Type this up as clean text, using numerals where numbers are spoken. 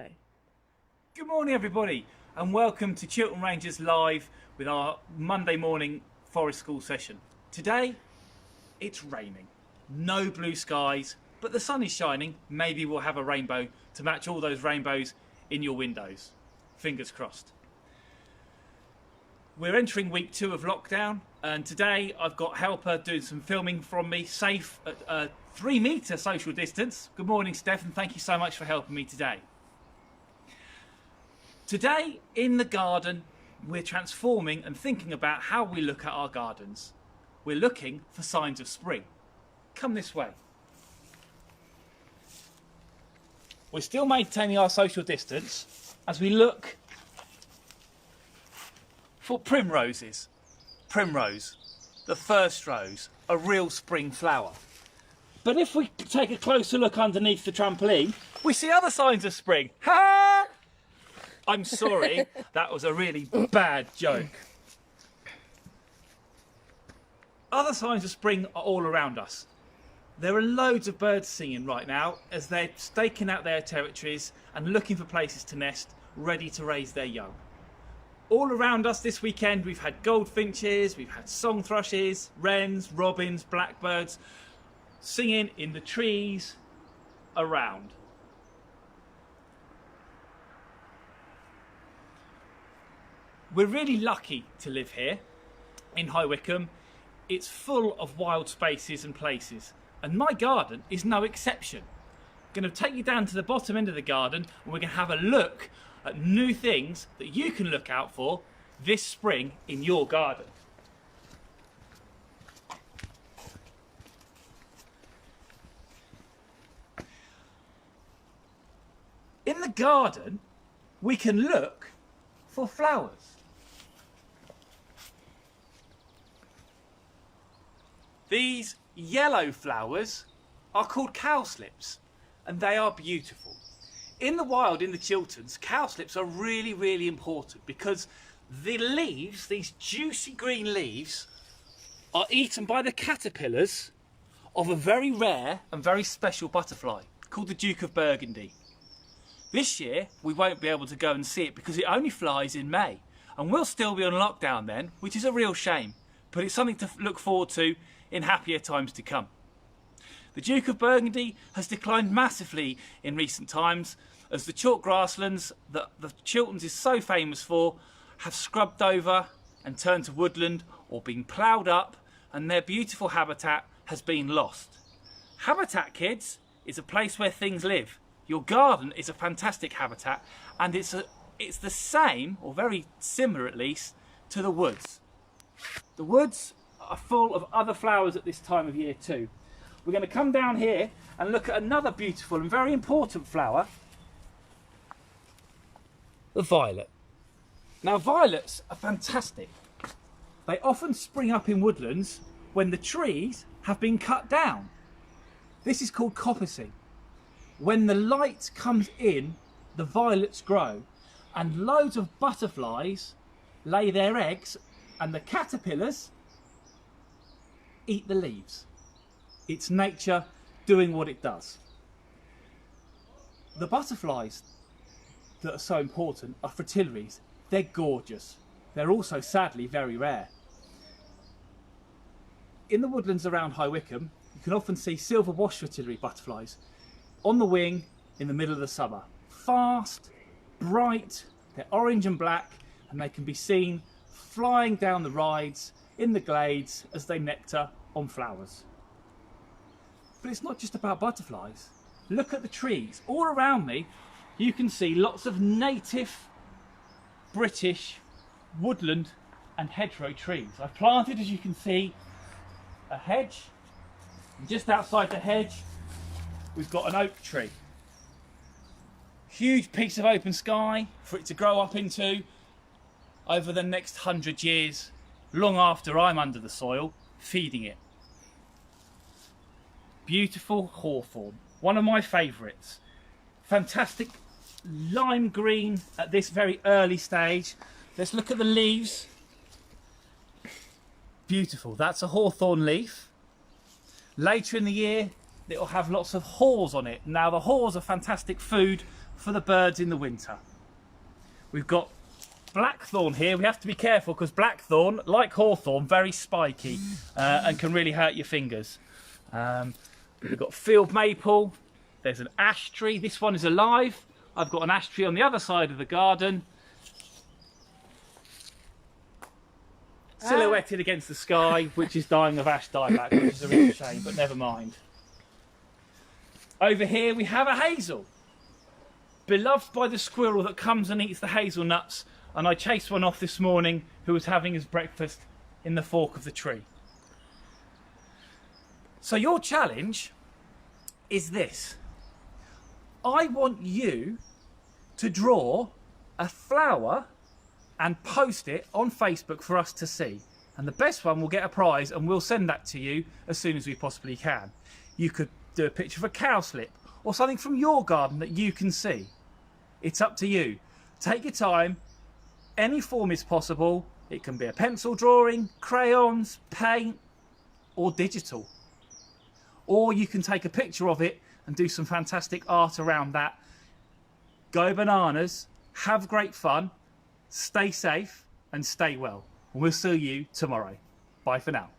Go. Good morning everybody and welcome to Chiltern Rangers Live with our Monday morning Forest School session. Today it's raining, no blue skies, but the sun is shining. Maybe we'll have a rainbow to match all those rainbows in your windows. Fingers crossed. We're entering week 2 of lockdown and today I've got Helper doing some filming from me, safe at a 3-metre social distance. Good morning Steph, and thank you so much for helping me today. Today, in the garden, we're transforming and thinking about how we look at our gardens. We're looking for signs of spring. Come this way. We're still maintaining our social distance as we look for primroses. Primrose, the first rose, a real spring flower. But if we take a closer look underneath the trampoline, we see other signs of spring. Ha! I'm sorry, that was a really bad joke. Other signs of spring are all around us. There are loads of birds singing right now as they're staking out their territories and looking for places to nest, ready to raise their young. All around us this weekend we've had goldfinches, we've had song thrushes, wrens, robins, blackbirds singing in the trees around. We're really lucky to live here in High Wycombe. It's full of wild spaces and places, and my garden is no exception. I'm going to take you down to the bottom end of the garden and we're going to have a look at new things that you can look out for this spring in your garden. In the garden, we can look for flowers. These yellow flowers are called cowslips and they are beautiful. In the wild, in the Chilterns, cowslips are really important because the leaves, these juicy green leaves, are eaten by the caterpillars of a very rare and very special butterfly called the Duke of Burgundy. This year we won't be able to go and see it because it only flies in May and we'll still be on lockdown then, which is a real shame, but it's something to look forward to in happier times to come. The Duke of Burgundy has declined massively in recent times as the chalk grasslands that the Chilterns is so famous for have scrubbed over and turned to woodland or been ploughed up, and their beautiful habitat has been lost. Habitat, kids, is a place where things live. Your garden is a fantastic habitat, and it's the same, or very similar at least, to the woods. The woods are full of other flowers at this time of year too. We're going to come down here and look at another beautiful and very important flower, the violet. Now violets are fantastic. They often spring up in woodlands when the trees have been cut down. This is called coppicing. When the light comes in, the violets grow and loads of butterflies lay their eggs and the caterpillars eat the leaves. It's nature doing what it does. The butterflies that are so important are fritillaries. They're gorgeous. They're also sadly very rare. In the woodlands around High Wycombe, you can often see silver wash fritillary butterflies on the wing in the middle of the summer. Fast, bright, they're orange and black, and they can be seen flying down the rides in the glades as they nectar on flowers. But it's not just about butterflies. Look at the trees. All around me you can see lots of native British woodland and hedgerow trees. I've planted, as you can see, a hedge, and just outside the hedge we've got an oak tree. Huge piece of open sky for it to grow up into over the next 100 years, long after I'm under the soil feeding it. Beautiful hawthorn, one of my favourites. Fantastic lime green at this very early stage. Let's look at the leaves. Beautiful, that's a hawthorn leaf. Later in the year it'll have lots of haws on it. Now the haws are fantastic food for the birds in the winter. We've got blackthorn here. We have to be careful because blackthorn, like hawthorn, very spiky and can really hurt your fingers. We've got field maple. There's an ash tree. This one is alive. I've got an ash tree on the other side of the garden, silhouetted against the sky, which is dying of ash dieback, which is a real shame, but never mind. Over here we have a hazel, beloved by the squirrel that comes and eats the hazelnuts, and I chased one off this morning who was having his breakfast in the fork of the tree. So your challenge is this. I want you to draw a flower and post it on Facebook for us to see. And the best one will get a prize, and we'll send that to you as soon as we possibly can. You could do a picture of a cowslip or something from your garden that you can see. It's up to you. Take your time. Any form is possible. It can be a pencil drawing, crayons, paint, or digital. Or you can take a picture of it and do some fantastic art around that. Go bananas, have great fun, stay safe and stay well. And we'll see you tomorrow. Bye for now.